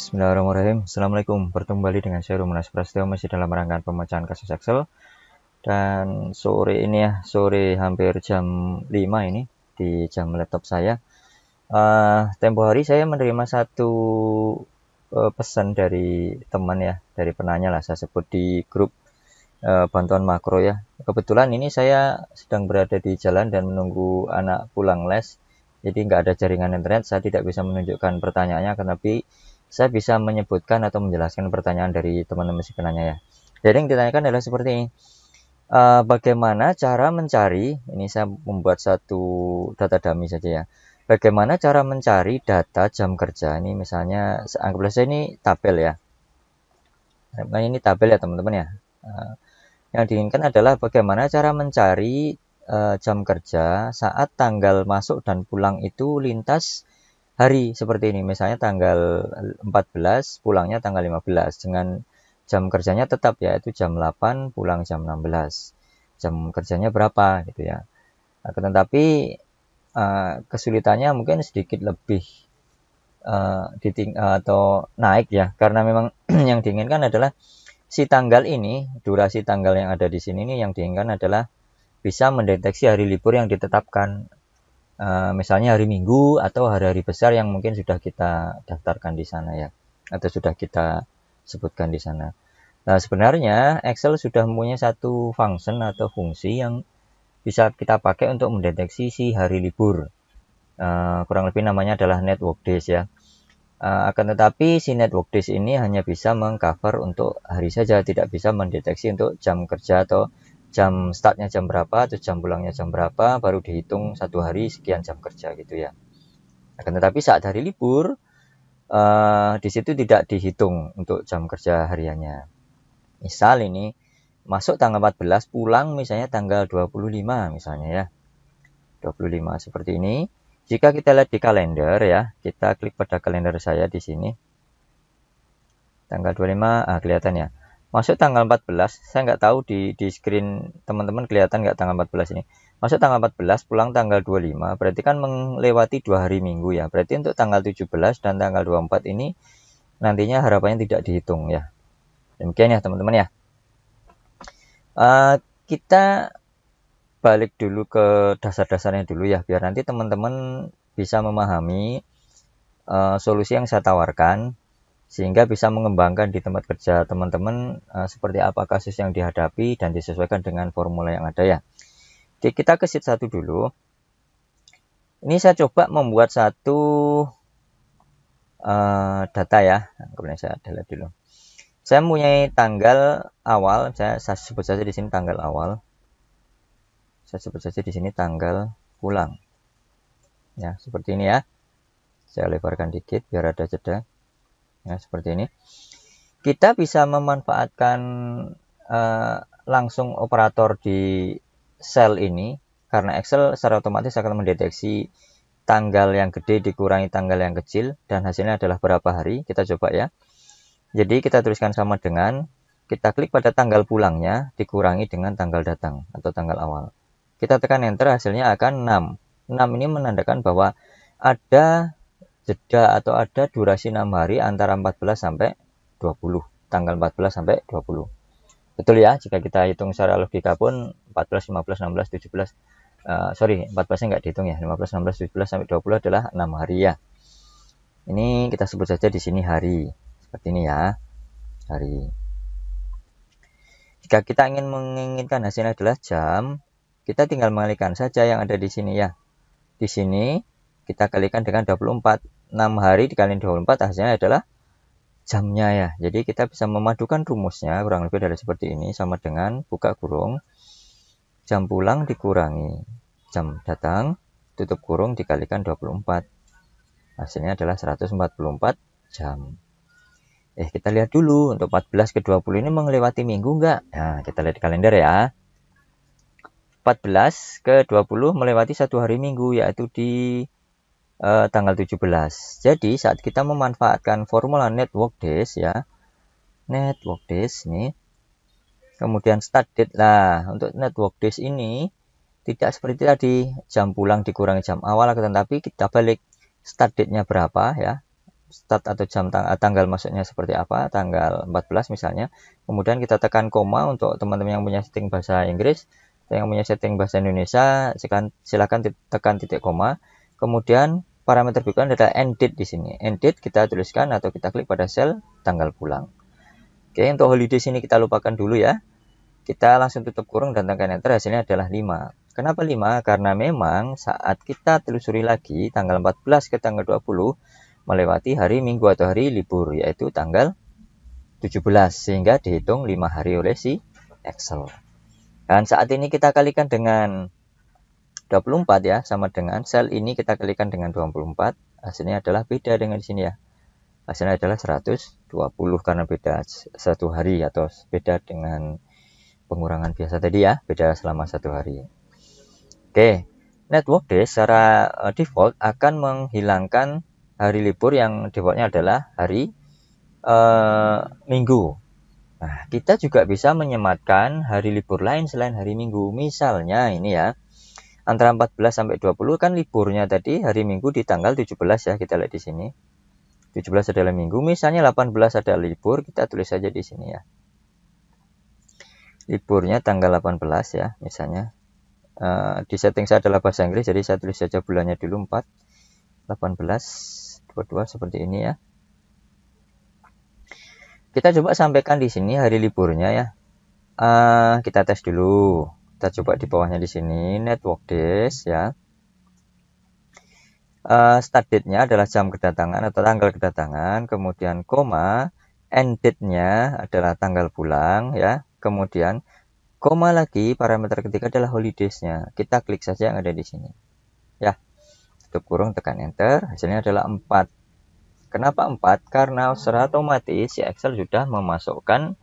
Bismillahirrahmanirrahim. Assalamualaikum. Bertemu kembali dengan saya Rumanas Prasetyo masih dalam rangkaian pemecahan kasus Excel. Dan sore ini ya, sore hampir jam 5 ini di jam laptop saya. Tempo hari saya menerima satu pesan dari teman ya, dari penanya lah saya sebut di grup bantuan makro ya. Kebetulan ini saya sedang berada di jalan dan menunggu anak pulang les. Jadi nggak ada jaringan internet, saya tidak bisa menunjukkan pertanyaannya, tetapi saya bisa menyebutkan atau menjelaskan pertanyaan dari teman-teman si penanya ya. Jadi yang ditanyakan adalah seperti ini. Bagaimana cara mencari, ini saya membuat satu data dummy saja ya. Bagaimana cara mencari data jam kerja, ini misalnya, anggaplah saya ini tabel ya. Ini tabel ya teman-teman ya. Yang diinginkan adalah bagaimana cara mencari jam kerja saat tanggal masuk dan pulang itu lintas hari seperti ini. Misalnya tanggal 14, pulangnya tanggal 15 dengan jam kerjanya tetap yaitu jam 8, pulang jam 16. Jam kerjanya berapa gitu ya. Tetapi kesulitannya mungkin sedikit lebih atau naik ya, karena memang yang diinginkan adalah si tanggal ini, durasi tanggal yang ada di sini ini yang diinginkan adalah bisa mendeteksi hari libur yang ditetapkan. Misalnya hari Minggu atau hari-hari besar yang mungkin sudah kita daftarkan di sana ya, atau sudah kita sebutkan di sana. Nah, sebenarnya Excel sudah mempunyai satu function atau fungsi yang bisa kita pakai untuk mendeteksi si hari libur. Kurang lebih namanya adalah network days ya. Akan tetapi si network days ini hanya bisa mengcover untuk hari saja, tidak bisa mendeteksi untuk jam kerja atau jam startnya jam berapa atau jam pulangnya jam berapa, baru dihitung satu hari sekian jam kerja gitu ya. Akan tetapi saat hari libur, di situ tidak dihitung untuk jam kerja hariannya. Misal ini masuk tanggal 14, pulang misalnya tanggal 25 misalnya ya. 25 seperti ini. Jika kita lihat di kalender ya, kita klik pada kalender saya di sini. Tanggal 25, kelihatan ya. Masuk tanggal 14, saya nggak tahu di screen teman-teman kelihatan nggak tanggal 14 ini. Masuk tanggal 14, pulang tanggal 25, berarti kan melewati 2 hari minggu ya. Berarti untuk tanggal 17 dan tanggal 24 ini nantinya harapannya tidak dihitung ya. Demikian ya teman-teman ya. Kita balik dulu ke dasar-dasarnya dulu ya, biar nanti teman-teman bisa memahami solusi yang saya tawarkan, sehingga bisa mengembangkan di tempat kerja teman-teman seperti apa kasus yang dihadapi dan disesuaikan dengan formula yang ada ya. Jadi kita ke sheet 1 dulu. Ini saya coba membuat satu data ya. Kemudian saya delete dulu. Saya mempunyai tanggal awal, saya sebut saja di sini tanggal awal. Saya sebut saja di sini tanggal pulang. Ya, seperti ini ya. Saya lebarkan dikit biar ada jeda. Ya, seperti ini. Kita bisa memanfaatkan langsung operator di sel ini, karena Excel secara otomatis akan mendeteksi tanggal yang gede dikurangi tanggal yang kecil, dan hasilnya adalah berapa hari. Kita coba ya. Jadi kita tuliskan sama dengan, kita klik pada tanggal pulangnya dikurangi dengan tanggal datang atau tanggal awal. Kita tekan enter, hasilnya akan 6. 6 ini menandakan bahwa ada jeda atau ada durasi 6 hari antara 14 sampai 20. Tanggal 14 sampai 20. Betul ya, jika kita hitung secara logika pun 14, 15, 16, 17. 14-nya nggak dihitung ya. 15, 16, 17 sampai 20 adalah 6 hari ya. Ini kita sebut saja di sini hari. Seperti ini ya. Hari. Jika kita menginginkan hasilnya adalah jam, kita tinggal mengalihkan saja yang ada di sini ya. Di sini kita kalikan dengan 24. 6 hari dikali 24 hasilnya adalah jamnya ya. Jadi kita bisa memadukan rumusnya kurang lebih dari seperti ini, sama dengan buka kurung, jam pulang dikurangi jam datang, tutup kurung dikalikan 24. Hasilnya adalah 144 jam. Kita lihat dulu untuk 14 ke 20 ini melewati minggu enggak? Nah, kita lihat di kalender ya. 14 ke 20 melewati satu hari minggu, yaitu di tanggal 17. Jadi saat kita memanfaatkan formula network days ya, network days ini, kemudian start date lah. Untuk network days ini tidak seperti tadi jam pulang dikurangi jam awal, tetapi kita balik start date-nya berapa ya, start atau tanggal masuknya seperti apa, tanggal 14 misalnya. Kemudian kita tekan koma untuk teman-teman yang punya setting bahasa Inggris, yang punya setting bahasa Indonesia, silakan tekan titik koma. Kemudian parameter berikutnya adalah end date di sini. End date kita tuliskan atau kita klik pada sel tanggal pulang. Oke, untuk holiday sini kita lupakan dulu ya. Kita langsung tutup kurung dan tekan enter, hasilnya adalah 5. Kenapa 5? Karena memang saat kita telusuri lagi tanggal 14 ke tanggal 20 melewati hari Minggu atau hari libur, yaitu tanggal 17, sehingga dihitung 5 hari oleh si Excel. Dan saat ini kita kalikan dengan 24 ya, sama dengan sel ini kita kalikan dengan 24, hasilnya adalah beda dengan di sini ya. Hasilnya adalah 120 karena beda 1 hari atau beda dengan pengurangan biasa tadi ya, beda selama 1 hari. Oke, network days secara default akan menghilangkan hari libur yang defaultnya adalah hari Minggu. Nah, kita juga bisa menyematkan hari libur lain selain hari Minggu. Misalnya ini ya, antara 14 sampai 20 kan liburnya tadi hari Minggu di tanggal 17 ya, kita lihat di sini. 17 adalah Minggu, misalnya 18 ada libur, kita tulis saja di sini ya. Liburnya tanggal 18 ya, misalnya. Di setting saya adalah bahasa Inggris, jadi saya tulis saja bulannya dulu 4, 18, 22 seperti ini ya. Kita coba sampaikan di sini hari liburnya ya. Kita tes dulu. Kita coba di bawahnya di sini network days ya. Start date-nya adalah jam kedatangan atau tanggal kedatangan, kemudian koma, end date-nya adalah tanggal pulang ya. Kemudian koma lagi, parameter ketiga adalah holidays-nya. Kita klik saja yang ada di sini. Ya. Tutup kurung, tekan enter, hasilnya adalah 4. Kenapa 4? Karena secara otomatis si Excel sudah memasukkan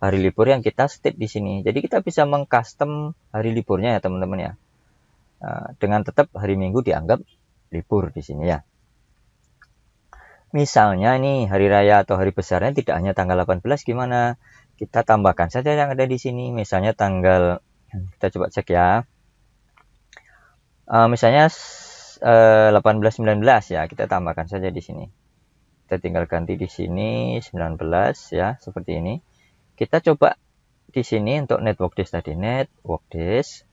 hari libur yang kita state di sini. Jadi kita bisa mengcustom hari liburnya ya teman-teman ya. Dengan tetap hari Minggu dianggap libur di sini ya. Misalnya nih hari raya atau hari besarnya tidak hanya tanggal 18, gimana? Kita tambahkan saja yang ada di sini. Misalnya tanggal, kita coba cek ya. Misalnya 18-19 ya, kita tambahkan saja di sini. Kita tinggal ganti di sini 19 ya, seperti ini. Kita coba di sini untuk network days tadi, network days.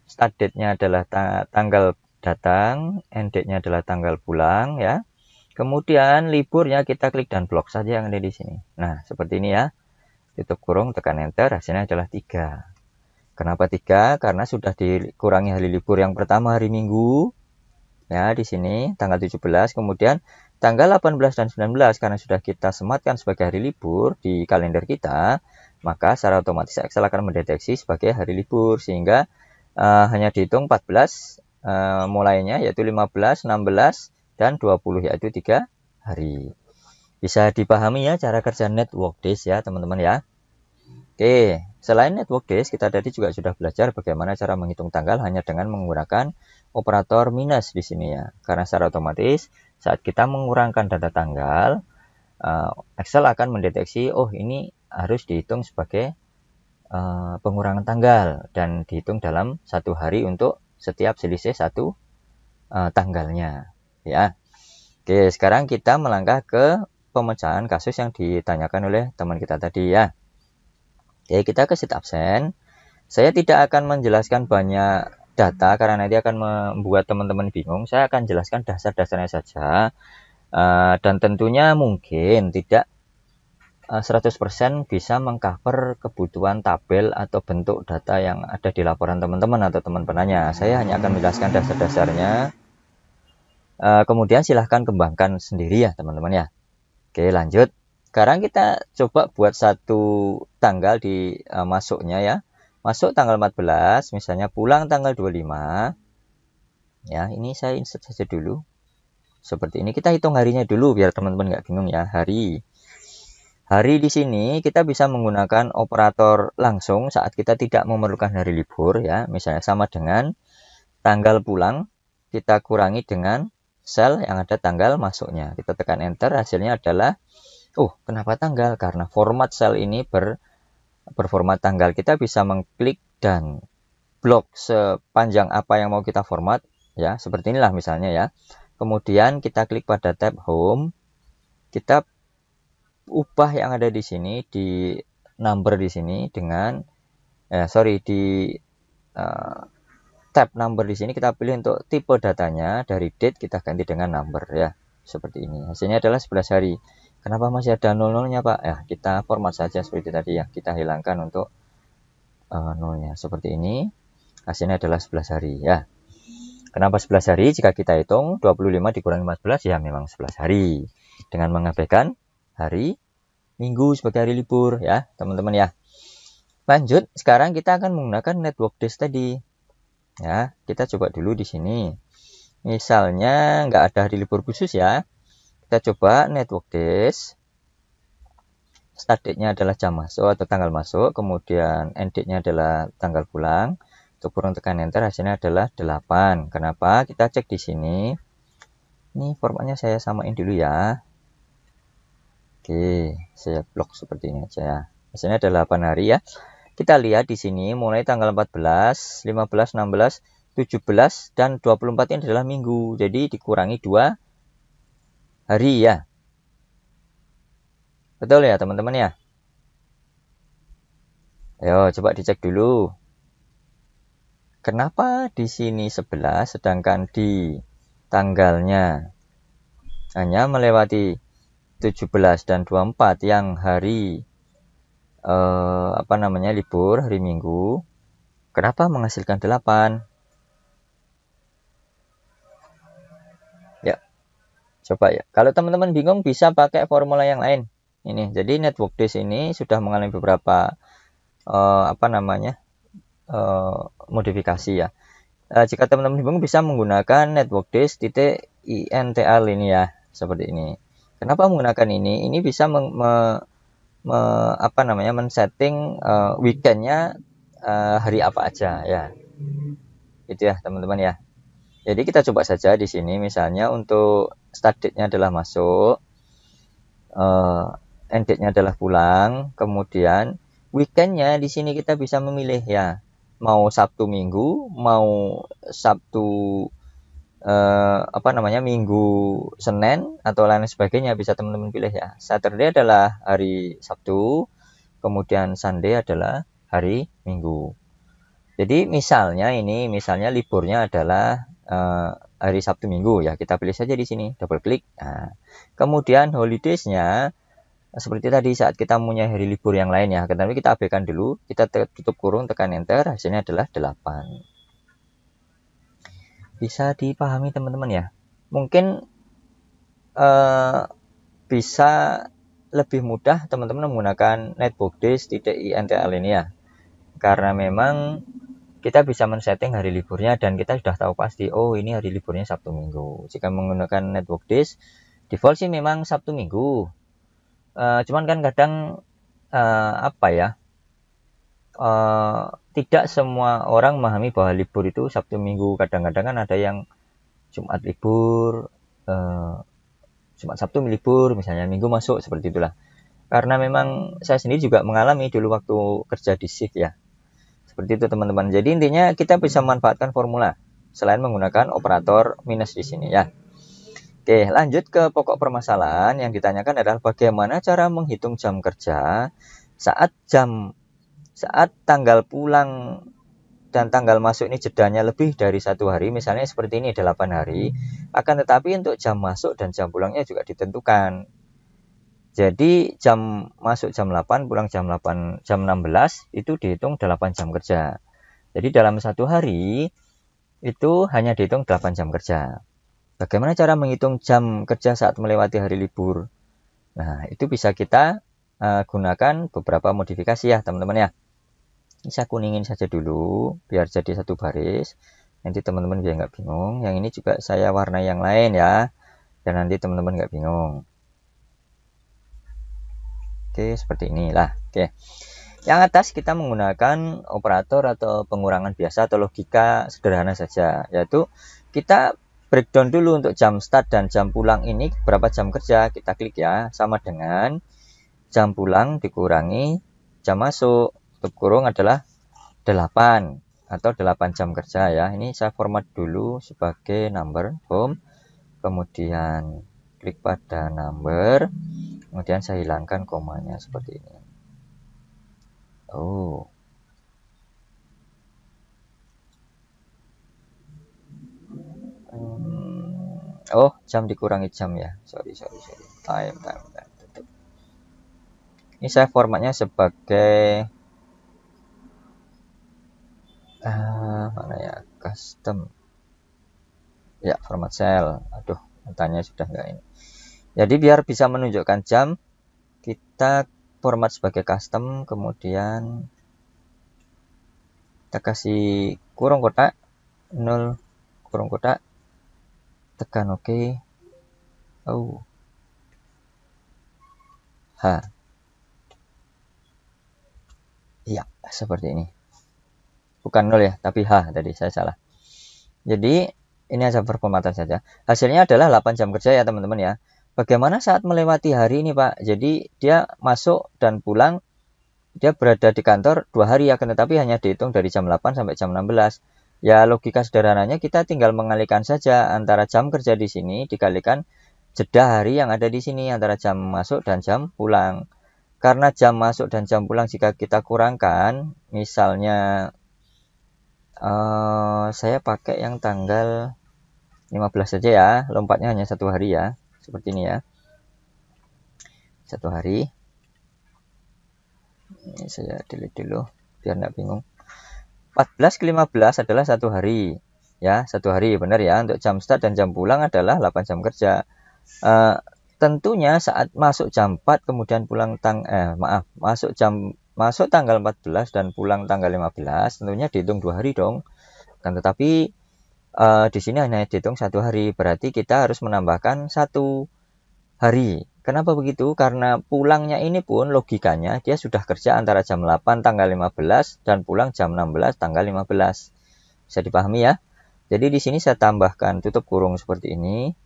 Start date-nya adalah tanggal datang, end date-nya adalah tanggal pulang ya. Kemudian liburnya kita klik dan blok saja yang ada di sini. Nah, seperti ini ya. Tutup kurung, tekan enter, hasilnya adalah 3. Kenapa 3? Karena sudah dikurangi hari libur yang pertama hari Minggu. Ya, di sini tanggal 17, kemudian tanggal 18 dan 19 karena sudah kita sematkan sebagai hari libur di kalender kita, maka secara otomatis Excel akan mendeteksi sebagai hari libur sehingga hanya dihitung 14 mulainya yaitu 15, 16 dan 20 yaitu 3 hari. Bisa dipahami ya cara kerja network days ya teman-teman ya. Oke, selain network days kita tadi juga sudah belajar bagaimana cara menghitung tanggal hanya dengan menggunakan operator minus di sini ya. Karena secara otomatis saat kita mengurangkan data tanggal, Excel akan mendeteksi oh ini harus dihitung sebagai pengurangan tanggal dan dihitung dalam 1 hari untuk setiap selisih 1 tanggalnya ya. Oke, sekarang kita melangkah ke pemecahan kasus yang ditanyakan oleh teman kita tadi ya. Oke, kita ke sheet absen. Saya tidak akan menjelaskan banyak data karena nanti akan membuat teman-teman bingung. Saya akan jelaskan dasar-dasarnya saja. Dan tentunya mungkin tidak 100% bisa mengcover kebutuhan tabel atau bentuk data yang ada di laporan teman-teman atau teman penanya. Saya hanya akan menjelaskan dasar-dasarnya. Kemudian silahkan kembangkan sendiri ya teman-teman ya. Oke, lanjut. Sekarang kita coba buat satu tanggal di masuknya ya. Masuk tanggal 14, misalnya pulang tanggal 25. Ya, ini saya insert saja dulu. Seperti ini, kita hitung harinya dulu biar teman-teman nggak bingung ya. Hari di sini kita bisa menggunakan operator langsung saat kita tidak memerlukan hari libur ya. Misalnya sama dengan tanggal pulang, kita kurangi dengan sel yang ada tanggal masuknya. Kita tekan enter, hasilnya adalah kenapa tanggal? Karena format sel ini berformat tanggal. Kita bisa mengklik dan blok sepanjang apa yang mau kita format ya, seperti inilah misalnya ya. Kemudian kita klik pada tab home, kita ubah yang ada di sini, di number di sini dengan di tab number di sini kita pilih untuk tipe datanya, dari date kita ganti dengan number ya, seperti ini. Hasilnya adalah 11 hari. Kenapa masih ada 00-nya Pak? Ya, kita format saja seperti tadi ya, kita hilangkan untuk 0-nya seperti ini. Hasilnya adalah 11 hari ya. Kenapa 11 hari? Jika kita hitung 25 dikurangi 14 ya memang 11 hari. Dengan mengabaikan hari Minggu sebagai hari libur ya, teman-teman ya. Lanjut, sekarang kita akan menggunakan network days tadi. Ya, kita coba dulu di sini. Misalnya nggak ada hari libur khusus ya. Kita coba network days. Start date-nya adalah jam masuk atau tanggal masuk, kemudian end date-nya adalah tanggal pulang. Untuk kurung tekan enter, hasilnya adalah 8. Kenapa? Kita cek di sini. Ini formatnya saya samain dulu ya. Oke, saya blok seperti ini aja ya. Hasilnya ada 8 hari ya. Kita lihat di sini mulai tanggal 14, 15, 16, 17 dan 24 ini adalah minggu. Jadi dikurangi 2 hari ya. Betul ya, teman-teman ya? Ayo coba dicek dulu. Kenapa di sini 11 sedangkan di tanggalnya hanya melewati 17 dan 24 yang hari libur, hari Minggu. Kenapa menghasilkan 8? Ya, coba ya. Kalau teman-teman bingung bisa pakai formula yang lain. Ini, jadi network days ini sudah mengalami beberapa modifikasi ya. Jika teman-teman bingung bisa menggunakan network days .intl ini ya, seperti ini. Kenapa menggunakan ini? Ini bisa men-setting weekendnya hari apa aja ya. Itu ya teman-teman ya. Jadi kita coba saja di sini, misalnya untuk start date-nya adalah masuk, end date-nya adalah pulang, kemudian weekendnya di sini kita bisa memilih ya, mau Sabtu Minggu, mau Sabtu Minggu Senin atau lain sebagainya, bisa teman-teman pilih ya. Saturday adalah hari Sabtu, kemudian Sunday adalah hari Minggu. Jadi misalnya liburnya adalah hari Sabtu Minggu ya, kita pilih saja di sini, double klik. Nah, kemudian holidays-nya seperti tadi saat kita punya hari libur yang lain ya, tetapi kita abaikan dulu, kita tutup kurung, tekan enter, hasilnya adalah 8. Bisa dipahami teman-teman ya? Mungkin bisa lebih mudah teman-teman menggunakan network days .intl ini ya, karena memang kita bisa men-setting hari liburnya dan kita sudah tahu pasti, oh ini hari liburnya Sabtu Minggu. Jika menggunakan network days, default sih memang Sabtu Minggu. Cuman kan kadang tidak semua orang memahami bahwa libur itu Sabtu Minggu. Kadang-kadang kan ada yang Jumat libur, Jumat Sabtu libur, misalnya Minggu masuk, seperti itulah. Karena memang saya sendiri juga mengalami dulu waktu kerja di shift ya. Seperti itu teman-teman. Jadi intinya kita bisa memanfaatkan formula selain menggunakan operator minus di sini ya. Oke, lanjut ke pokok permasalahan. Yang ditanyakan adalah bagaimana cara menghitung jam kerja saat tanggal pulang dan tanggal masuk ini jedanya lebih dari 1 hari, misalnya seperti ini 8 hari, akan tetapi untuk jam masuk dan jam pulangnya juga ditentukan. Jadi jam masuk jam 8, pulang jam 16 itu dihitung 8 jam kerja. Jadi dalam 1 hari itu hanya dihitung 8 jam kerja. Bagaimana cara menghitung jam kerja saat melewati hari libur? Nah, itu bisa kita gunakan beberapa modifikasi ya teman-teman ya. Ini saya kuningin saja dulu biar jadi satu baris. Nanti teman-teman biar nggak bingung. Yang ini juga saya warna yang lain ya, dan nanti teman-teman nggak bingung. Oke, seperti inilah. Oke, yang atas kita menggunakan operator atau pengurangan biasa atau logika sederhana saja, yaitu kita breakdown dulu untuk jam start dan jam pulang ini berapa jam kerja. Kita klik ya, sama dengan jam pulang dikurangi jam masuk, tutup kurung adalah 8 atau 8 jam kerja ya. Ini saya format dulu sebagai number home, kemudian klik pada number, kemudian saya hilangkan komanya seperti ini. Oh, jam dikurangi jam ya. Sorry. Time. Tutup. Ini saya formatnya sebagai mana ya, custom. Ya, format cell. Aduh, tanya sudah enggak ini. Jadi biar bisa menunjukkan jam, kita format sebagai custom, kemudian kita kasih kurung kotak 0 kurung kotak, tekan OK. Iya, seperti ini. Bukan 0 ya, tapi H tadi saya salah. Jadi ini aja performatan saja. Hasilnya adalah 8 jam kerja ya teman-teman ya. Bagaimana saat melewati hari ini Pak? Jadi dia masuk dan pulang, dia berada di kantor 2 hari akan tetapi hanya dihitung dari jam 8 sampai jam 16. Ya logika sederhananya kita tinggal mengalihkan saja antara jam kerja di sini dikalikan jeda hari yang ada di sini antara jam masuk dan jam pulang. Karena jam masuk dan jam pulang jika kita kurangkan, misalnya saya pakai yang tanggal 15 saja ya, lompatnya hanya 1 hari ya, seperti ini ya, 1 hari. Ini saya delete dulu biar nggak bingung. 14 ke 15 adalah 1 hari ya, 1 hari benar ya. Untuk jam start dan jam pulang adalah 8 jam kerja. Tentunya saat masuk jam 4 kemudian pulang masuk tanggal 14 dan pulang tanggal 15 tentunya dihitung 2 hari dong. Kan tetapi di sini hanya dihitung 1 hari, berarti kita harus menambahkan 1 hari. Kenapa begitu? Karena pulangnya ini pun logikanya dia sudah kerja antara jam 8 tanggal 15 dan pulang jam 16 tanggal 15. Bisa dipahami ya? Jadi di sini saya tambahkan tutup kurung seperti ini.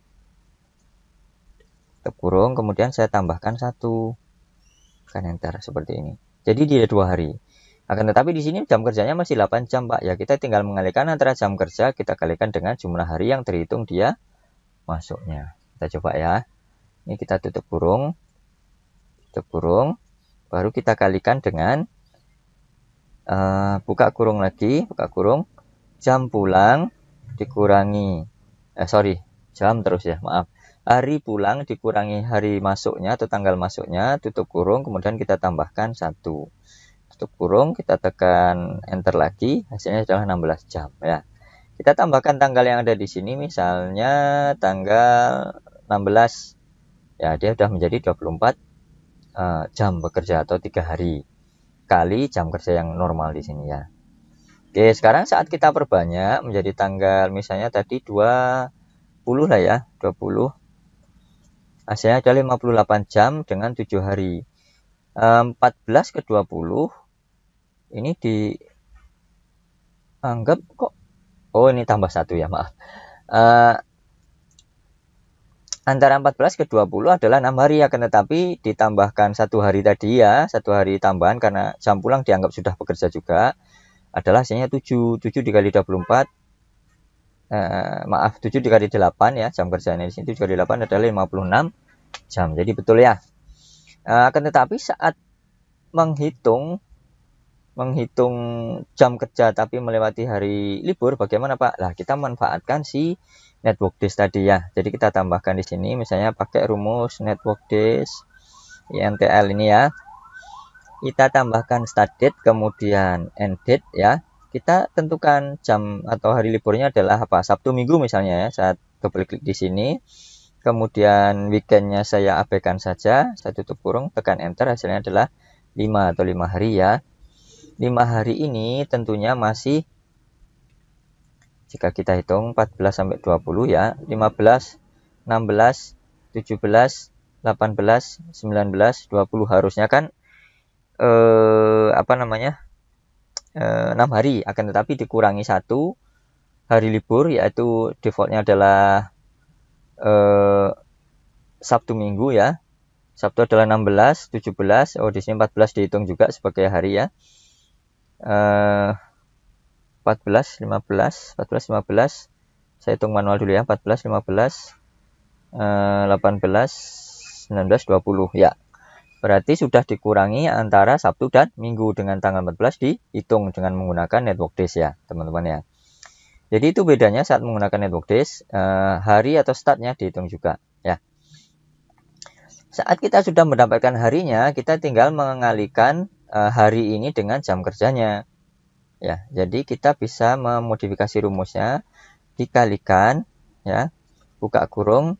Tutup kurung, kemudian saya tambahkan 1. Kan enter seperti ini. Jadi dia 2 hari. Akan tetapi di sini jam kerjanya masih 8 jam, Pak. Ya, kita tinggal mengalihkan antara jam kerja kita kalikan dengan jumlah hari yang terhitung dia masuknya. Kita coba ya. Ini kita tutup kurung, baru kita kalikan dengan buka kurung lagi, jam pulang dikurangi, jam terus ya, maaf. Hari pulang dikurangi hari masuknya atau tanggal masuknya, tutup kurung, kemudian kita tambahkan 1. Tutup kurung, kita tekan enter lagi, hasilnya adalah 16 jam ya. Kita tambahkan tanggal yang ada di sini, misalnya tanggal 16. Ya, dia sudah menjadi 24 jam bekerja atau 3 hari kali jam kerja yang normal di sini ya. Oke, sekarang saat kita perbanyak menjadi tanggal misalnya tadi 20 lah ya, 20. Hasilnya ada 58 jam dengan 7 hari. 14 ke 20 ini dianggap kok, ini tambah 1 ya, maaf. Antara 14 ke 20 adalah 6 hari akan tetapi ditambahkan 1 hari tadi ya, 1 hari tambahan karena jam pulang dianggap sudah bekerja juga, adalah hasilnya 7. 7 dikali 24, 7 dikali 8 ya, jam kerjanya di sini 7 kali 8 adalah 56 jam. Jadi betul ya. Akan tetapi saat menghitung jam kerja tapi melewati hari libur bagaimana Pak? Lah kita manfaatkan si network days tadi ya. Jadi kita tambahkan di sini misalnya pakai rumus network days INTL ini ya. Kita tambahkan start date kemudian end date ya. Kita tentukan jam atau hari liburnya adalah apa? Sabtu Minggu misalnya ya. Saat double klik di sini. Kemudian weekendnya saya abaikan saja. Saya tutup kurung, tekan enter, hasilnya adalah 5 atau 5 hari ya. 5 hari ini tentunya masih, jika kita hitung 14 sampai 20 ya, 15, 16, 17, 18, 19, 20 harusnya kan 6 hari, akan tetapi dikurangi 1 hari libur, yaitu defaultnya adalah Sabtu Minggu ya. Sabtu adalah 16, 17, di sini 14 dihitung juga sebagai hari ya. 14, 15, saya hitung manual dulu ya, 14, 15, 18, 19, 20 ya. Berarti sudah dikurangi antara Sabtu dan Minggu, dengan tanggal 14 dihitung dengan menggunakan network days ya teman-teman ya. Jadi itu bedanya saat menggunakan network days, hari atau startnya dihitung juga ya. Saat kita sudah mendapatkan harinya, kita tinggal mengalihkan hari ini dengan jam kerjanya ya. Jadi kita bisa memodifikasi rumusnya, dikalikan ya, buka kurung,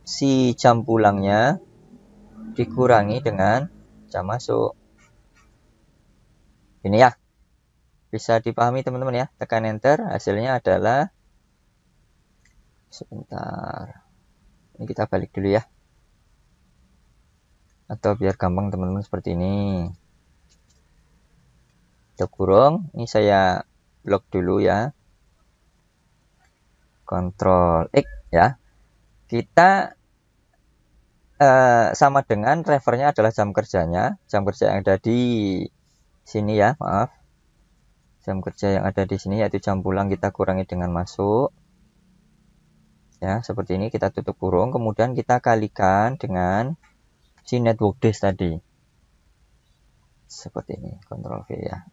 si jam pulangnya dikurangi dengan jam masuk. Ini ya, bisa dipahami teman-teman ya. Tekan enter, hasilnya adalah, sebentar, ini kita balik dulu ya, atau biar gampang teman-teman seperti ini. Tutup kurung, ini saya blok dulu ya, Ctrl X ya. Kita sama dengan refernya adalah jam kerjanya, jam kerja yang ada di sini ya, maaf, jam kerja yang ada di sini yaitu jam pulang kita kurangi dengan masuk ya, seperti ini. Kita tutup kurung, kemudian kita kalikan dengan si network days tadi, seperti ini, Ctrl V ya.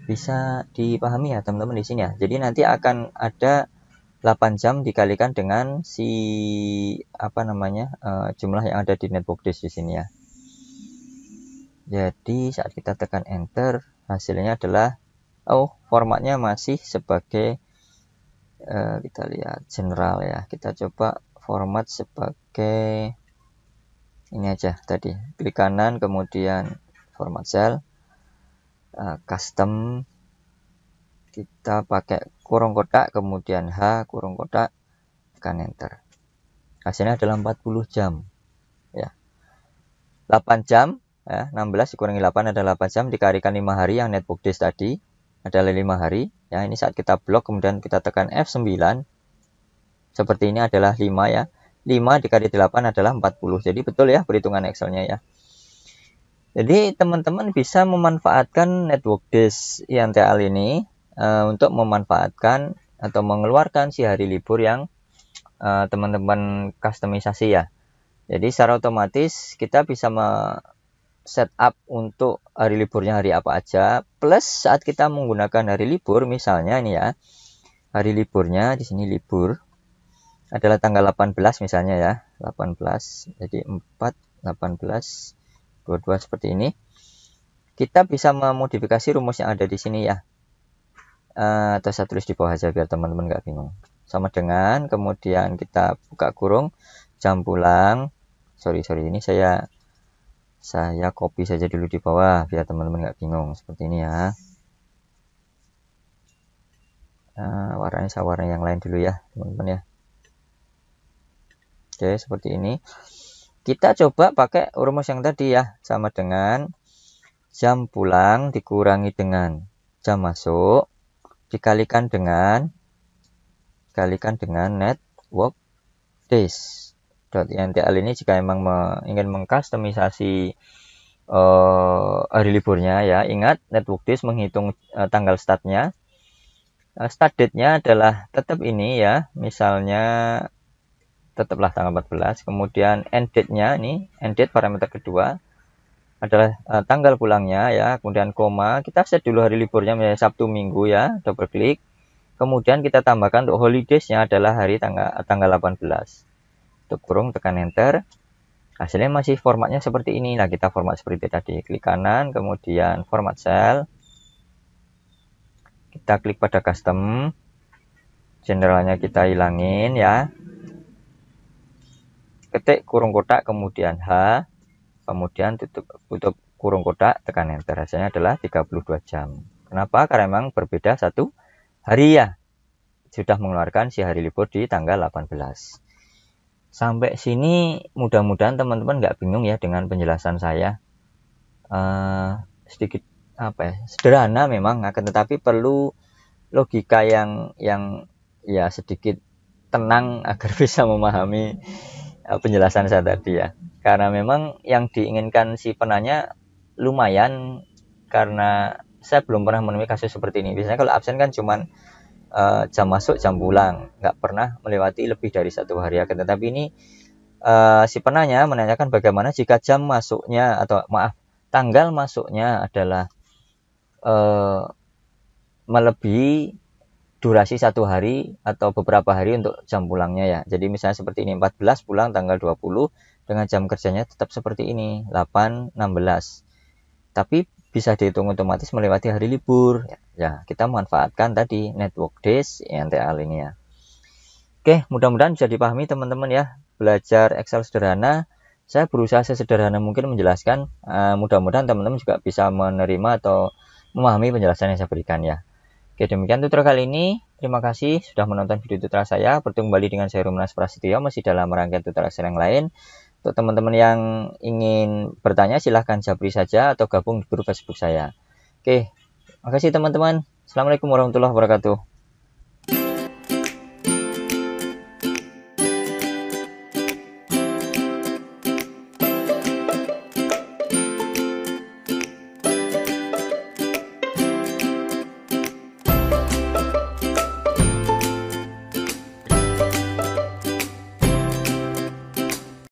Bisa dipahami ya teman-teman di sini ya. Jadi nanti akan ada 8 jam dikalikan dengan si jumlah yang ada di network days di sini ya. Jadi saat kita tekan enter, hasilnya adalah, formatnya masih sebagai kita lihat general ya. Kita coba format sebagai ini aja tadi, klik kanan kemudian format cell, custom, kita pakai kurung kotak kemudian H kurung kotak, tekan enter. Hasilnya adalah 40 jam ya. 8 jam ya, 16 dikurangi 8 adalah 8 jam, dikalikan 5 hari yang network days tadi adalah 5 hari ya. Ini saat kita blok kemudian kita tekan F9, seperti ini adalah 5 ya. 5 dikali 8 adalah 40. Jadi betul ya perhitungan Excelnya ya. Jadi teman-teman bisa memanfaatkan network days INTL ini untuk memanfaatkan atau mengeluarkan si hari libur yang teman-teman customisasi ya. Jadi secara otomatis kita bisa setup untuk hari liburnya hari apa aja, plus saat kita menggunakan hari libur, misalnya ini ya, hari liburnya di sini libur adalah tanggal 18 misalnya ya, 18, jadi 4, 18, 22 seperti ini. Kita bisa memodifikasi rumus yang ada di sini ya, atau saya tulis di bawah aja biar teman-teman nggak bingung. Sama dengan kemudian kita buka kurung, jam pulang, sorry ini saya copy saja dulu di bawah biar teman-teman nggak bingung, seperti ini ya. Warnanya saya warna yang lain dulu ya teman-teman ya. Oke, seperti ini. Kita coba pakai rumus yang tadi ya, sama dengan jam pulang dikurangi dengan jam masuk dikalikan dengan network days. .intl ini jika memang ingin mengkustomisasi hari liburnya ya, ingat network days menghitung tanggal startnya. Start date-nya adalah tetap ini ya, misalnya tetaplah tanggal 14. Kemudian end date-nya, ini end date parameter kedua adalah tanggal pulangnya ya, kemudian koma, kita set dulu hari liburnya menjadi Sabtu Minggu ya, double klik. Kemudian kita tambahkan untuk holidays-nya adalah hari tanggal 18. Tutup kurung, tekan enter. Hasilnya masih formatnya seperti ini. Nah, kita format seperti tadi. Klik kanan, kemudian format cell. Kita klik pada custom. Generalnya kita hilangin ya. Ketik kurung kotak, kemudian H. Kemudian tutup kurung kotak, tekan enter. Hasilnya adalah 32 jam. Kenapa? Karena memang berbeda satu hari ya. Sudah mengeluarkan si hari libur di tanggal 18. Sampai sini mudah-mudahan teman-teman nggak bingung ya dengan penjelasan saya. Sedikit sederhana memang, akan tetapi perlu logika yang ya sedikit tenang agar bisa memahami penjelasan saya tadi ya. Karena memang yang diinginkan si penanya lumayan, karena saya belum pernah menemui kasus seperti ini. Biasanya kalau absen kan cuman jam masuk jam pulang, nggak pernah melewati lebih dari 1 hari. Akan tetapi ini si penanya menanyakan bagaimana jika jam masuknya atau maaf tanggal masuknya adalah melebihi durasi 1 hari atau beberapa hari untuk jam pulangnya ya. Jadi misalnya seperti ini, 14 pulang tanggal 20 dengan jam kerjanya tetap seperti ini, 8.16. Tapi bisa dihitung otomatis melewati hari libur. Ya, kita manfaatkan tadi network days NTL ini ya. Oke, mudah-mudahan bisa dipahami teman-teman ya. Belajar Excel sederhana, saya berusaha sesederhana mungkin menjelaskan. Mudah-mudahan teman-teman juga bisa menerima atau memahami penjelasan yang saya berikan ya. Oke, demikian tutorial kali ini. Terima kasih sudah menonton video tutorial saya. Bertemu kembali dengan saya Rumenas Prasetyo masih dalam rangkaian tutorial Excel yang lain. Untuk teman-teman yang ingin bertanya silahkan japri saja atau gabung di grup Facebook saya. Oke, makasih teman-teman. Assalamualaikum warahmatullahi wabarakatuh.